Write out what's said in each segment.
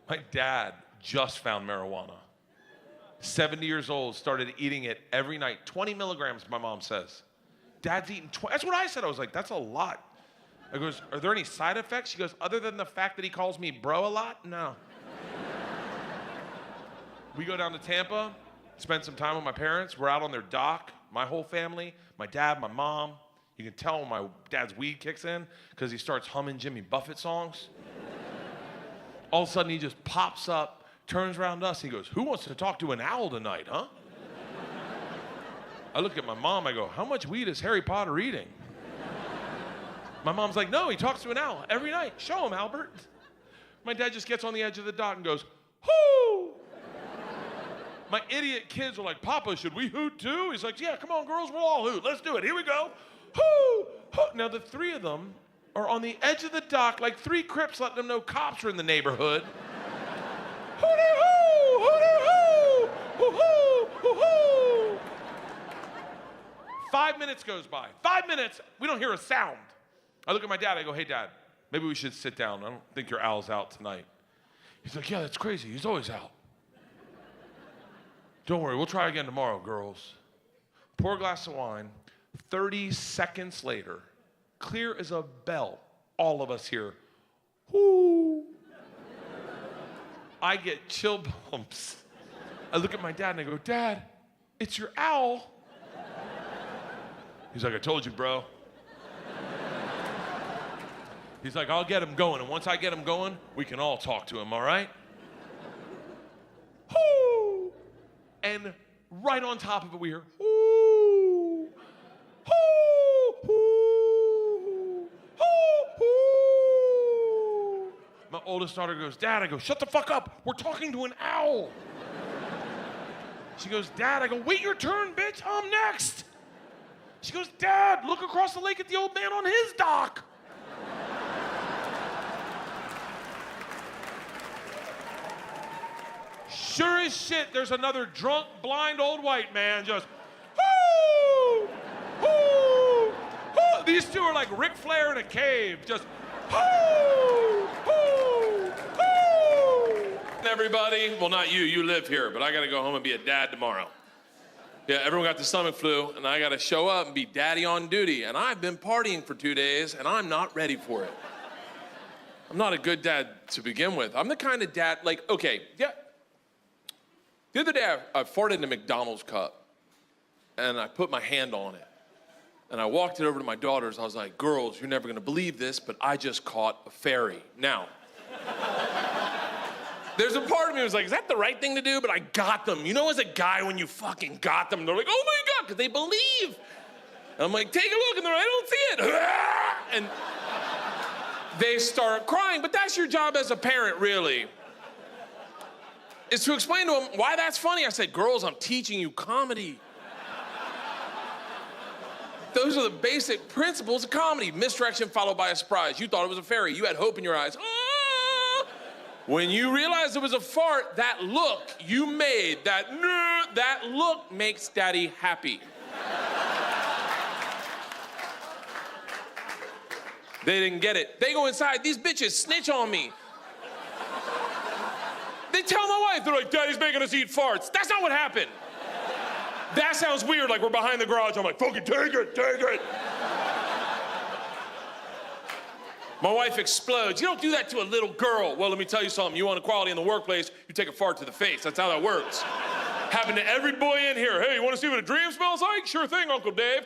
My dad just found marijuana. 70 years old, started eating it every night. 20 milligrams, my mom says. Dad's eating 20. That's what I said. I was like, that's a lot. I goes, are there any side effects? She goes, other than the fact that he calls me bro a lot? No. We go down to Tampa, spend some time with my parents. We're out on their dock, my whole family, my dad, my mom. You can tell when my dad's weed kicks in because he starts humming Jimmy Buffett songs. All of a sudden, he just pops up, turns around to us, he goes, who wants to talk to an owl tonight, huh? I look at my mom, I go, how much weed is Harry Potter eating? My mom's like, no, he talks to an owl every night. Show him, Albert. My dad just gets on the edge of the dock and goes, hoo! My idiot kids are like, Papa, should we hoot too? He's like, yeah, come on, girls, we'll all hoot. Let's do it. Here we go. Hoo! Hoo! Now, the three of them are on the edge of the dock like three Crips letting them know cops are in the neighborhood. Hoo-dee-hoo! Hoo-dee-hoo! Hoo-hoo! Hoo-hoo! 5 minutes goes by. 5 minutes, we don't hear a sound. I look at my dad, I go, hey, Dad, maybe we should sit down. I don't think your owl's out tonight. He's like, yeah, that's crazy. He's always out. Don't worry, we'll try again tomorrow, girls. Pour a glass of wine. 30 seconds later, clear as a bell, all of us hear, whoo. I get chill bumps. I look at my dad and I go, Dad, it's your owl. He's like, I told you, bro. He's like, I'll get him going, and once I get him going, we can all talk to him, all right? Whoo! And right on top of it, we hear, whoo! Whoo! Whoo! Whoo! Whoo! My oldest daughter goes, Dad, I go, shut the fuck up. We're talking to an owl. She goes, Dad, I go, wait your turn, bitch, I'm next. She goes, Dad, look across the lake at the old man on his dock. Sure as shit, there's another drunk, blind old white man just, whoo, whoo, whoo. These two are like Ric Flair in a cave, just, whoo, whoo, whoo. Everybody, well, not you, you live here, but I gotta go home and be a dad tomorrow. Yeah, everyone got the stomach flu, and I gotta show up and be daddy on duty, and I've been partying for 2 days, and I'm not ready for it. I'm not a good dad to begin with. I'm the kind of dad, like, okay, yeah. The other day, I farted in a McDonald's cup, and I put my hand on it, and I walked it over to my daughters. I was like, girls, you're never gonna believe this, but I just caught a fairy. Now, there's a part of me that was like, is that the right thing to do? But I got them. You know, as a guy, when you fucking got them, they're like, oh my God, because they believe. And I'm like, take a look, and they're like, I don't see it. And they start crying, but that's your job as a parent, really. Is to explain to them why that's funny. I said, girls, I'm teaching you comedy. Those are the basic principles of comedy. Misdirection followed by a surprise. You thought it was a fairy. You had hope in your eyes. Ah! When you realized it was a fart, that look you made, that look makes daddy happy. They didn't get it. They go inside. These bitches snitch on me. They tell my wife, they're like, Daddy's making us eat farts. That's not what happened. That sounds weird, like we're behind the garage. I'm like, fucking take it, take it. My wife explodes. You don't do that to a little girl. Well, let me tell you something. You want equality in the workplace, you take a fart to the face. That's how that works. Happened to every boy in here. Hey, you want to see what a dream smells like? Sure thing, Uncle Dave.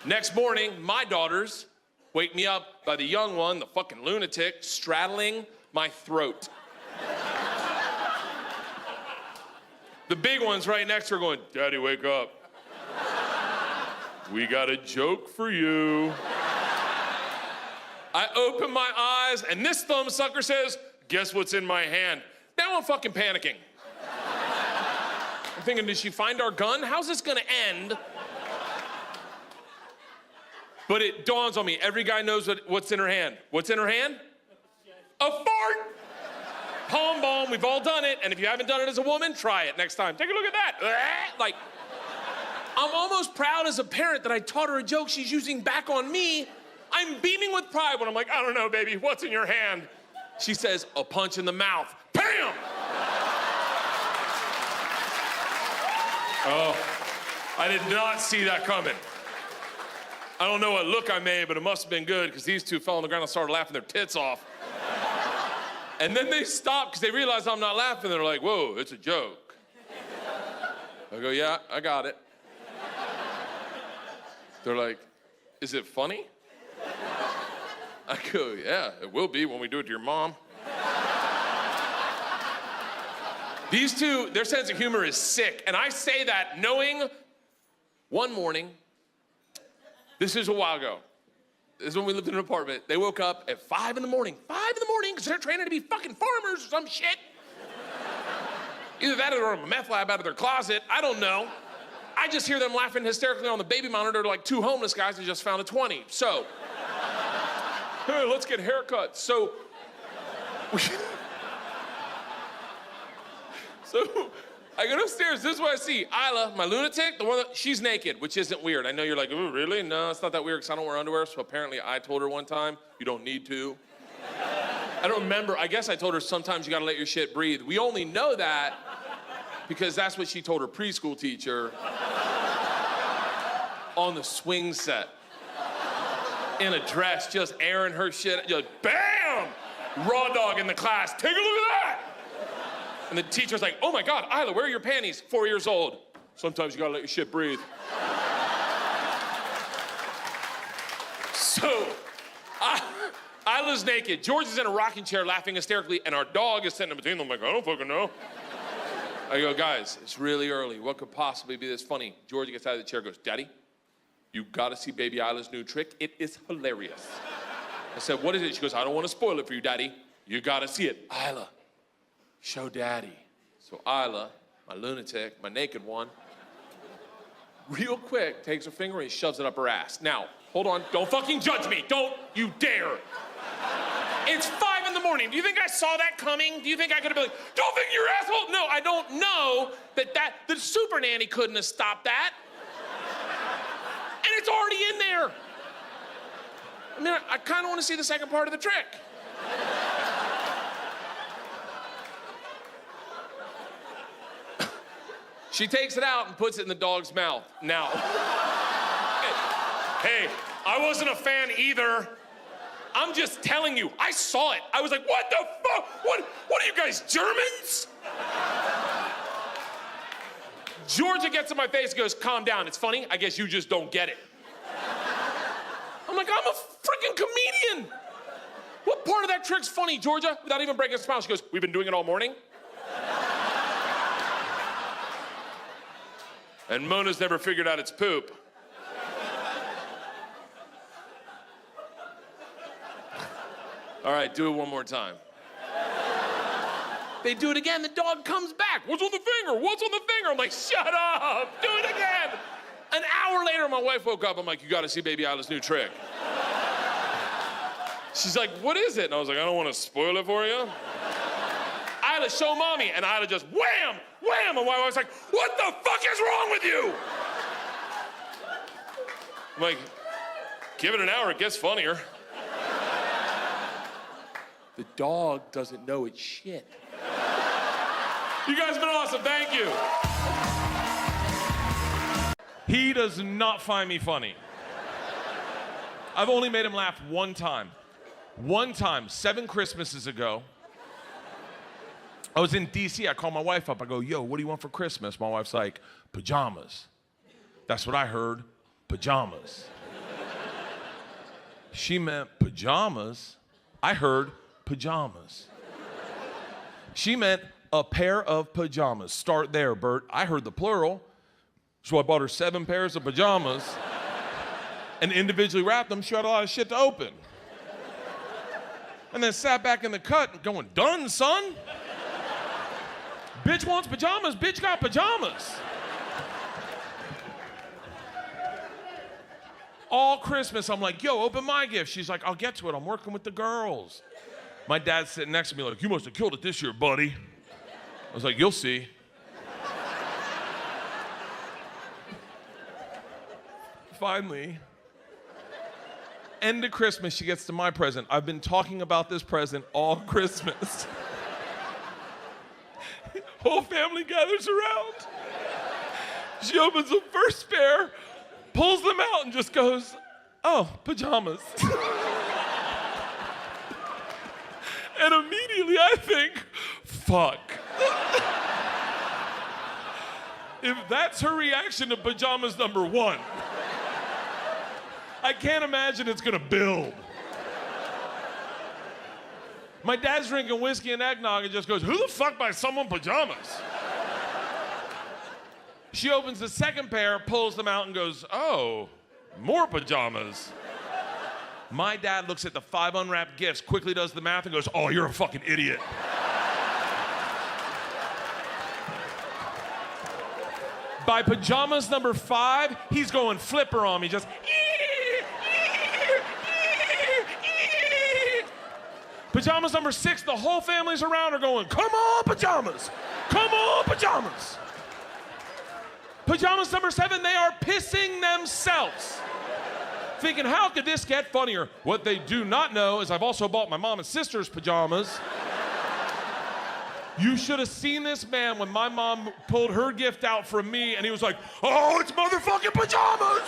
Next morning, my daughters wake me up by the young one, the fucking lunatic, straddling my throat. The big one's right next to her going, Daddy, wake up. We got a joke for you. I open my eyes, and this thumbsucker says, guess what's in my hand? Now I'm fucking panicking. I'm thinking, did she find our gun? How's this gonna end? But it dawns on me, every guy knows what's in her hand. What's in her hand? A fart! Palm balm, we've all done it, and if you haven't done it as a woman, try it next time. Take a look at that. Like, I'm almost proud as a parent that I taught her a joke she's using back on me. I'm beaming with pride when I'm like, I don't know, baby, what's in your hand? She says, a punch in the mouth. Bam! Oh, I did not see that coming. I don't know what look I made, but it must have been good because these two fell on the ground and started laughing their tits off. And then they stopped because they realized I'm not laughing. They're like, whoa, it's a joke. I go, yeah, I got it. They're like, is it funny? I go, yeah, it will be when we do it to your mom. These two, their sense of humor is sick. And I say that knowing one morning, this is a while ago. This is when we lived in an apartment. They woke up at 5 in the morning, because they're training to be fucking farmers or some shit. Either that or they're on a meth lab out of their closet. I don't know. I just hear them laughing hysterically on the baby monitor like two homeless guys that just found a 20. So, hey, let's get haircuts. So I go upstairs, this is what I see. Isla, my lunatic, the one that, she's naked, which isn't weird. I know you're like, oh, really? No, it's not that weird because I don't wear underwear, so apparently I told her one time, you don't need to. I don't remember, I guess I told her sometimes you gotta let your shit breathe. We only know that because that's what she told her preschool teacher on the swing set. In a dress, just airing her shit, just bam! Raw dog in the class, take a look at that! And the teacher's like, oh my God, Isla, where are your panties? 4 years old. Sometimes you gotta let your shit breathe. So, Isla's naked. George is in a rocking chair laughing hysterically, and our dog is sitting in between them like, I don't fucking know. I go, guys, it's really early. What could possibly be this funny? George gets out of the chair and goes, Daddy, you gotta see baby Isla's new trick. It is hilarious. I said, what is it? She goes, I don't wanna spoil it for you, Daddy. You gotta see it. Isla, show Daddy. So Isla, my lunatic, my naked one, real quick takes her finger and shoves it up her ass. Now, hold on, don't fucking judge me. Don't you dare. It's 5 in the morning. Do you think I saw that coming? Do you think I could have been like, don't think you're asshole? No, I don't know that the super nanny couldn't have stopped that. And it's already in there. I mean, I kind of want to see the second part of the trick. She takes it out and puts it in the dog's mouth. Now, hey, I wasn't a fan either. I'm just telling you, I saw it. I was like, what the fuck? What are you guys, Germans? Georgia gets in my face and goes, calm down, it's funny. I guess you just don't get it. I'm like, I'm a freaking comedian. What part of that trick's funny, Georgia? Without even breaking a smile, she goes, we've been doing it all morning. And Mona's never figured out its poop. All right, do it one more time. They do it again, the dog comes back. What's on the finger? What's on the finger? I'm like, shut up, do it again. An hour later, my wife woke up. I'm like, you gotta see baby Isla's new trick. She's like, what is it? And I was like, I don't wanna spoil it for you. Isla, show mommy. And Isla just wham, wham. And my wife's like, what the fuck is wrong with you? I'm like, give it an hour, it gets funnier. The dog doesn't know it's shit. You guys have been awesome, thank you. He does not find me funny. I've only made him laugh one time. One time, 7 Christmases ago, I was in DC, I called my wife up, I go, yo, what do you want for Christmas? My wife's like, pajamas. That's what I heard, pajamas. She meant pajamas. I heard pajamas. She meant a pair of pajamas. Start there, Bert. I heard the plural, so I bought her 7 pairs of pajamas and individually wrapped them. She had a lot of shit to open. And then sat back in the cut going, done, son. Bitch wants pajamas, bitch got pajamas. All Christmas, I'm like, yo, open my gift. She's like, I'll get to it, I'm working with the girls. My dad's sitting next to me like, you must have killed it this year, buddy. I was like, you'll see. Finally, end of Christmas, she gets to my present. I've been talking about this present all Christmas. Whole family gathers around. She opens the first pair, pulls them out, and just goes, oh, pajamas. And immediately I think, fuck. If that's her reaction to pajamas number one, I can't imagine it's gonna build. My dad's drinking whiskey and eggnog and just goes, who the fuck buys someone pajamas? She opens the second pair, pulls them out and goes, oh, more pajamas. My dad looks at the 5 unwrapped gifts, quickly does the math and goes, oh, you're a fucking idiot. By pajamas number 5, he's going flipper on me, just pajamas number 6, the whole family's around are going, come on, pajamas! Come on, pajamas! Pajamas number 7, they are pissing themselves. Thinking, how could this get funnier? What they do not know is I've also bought my mom and sister's pajamas. You should have seen this man when my mom pulled her gift out from me and he was like, oh, it's motherfucking pajamas!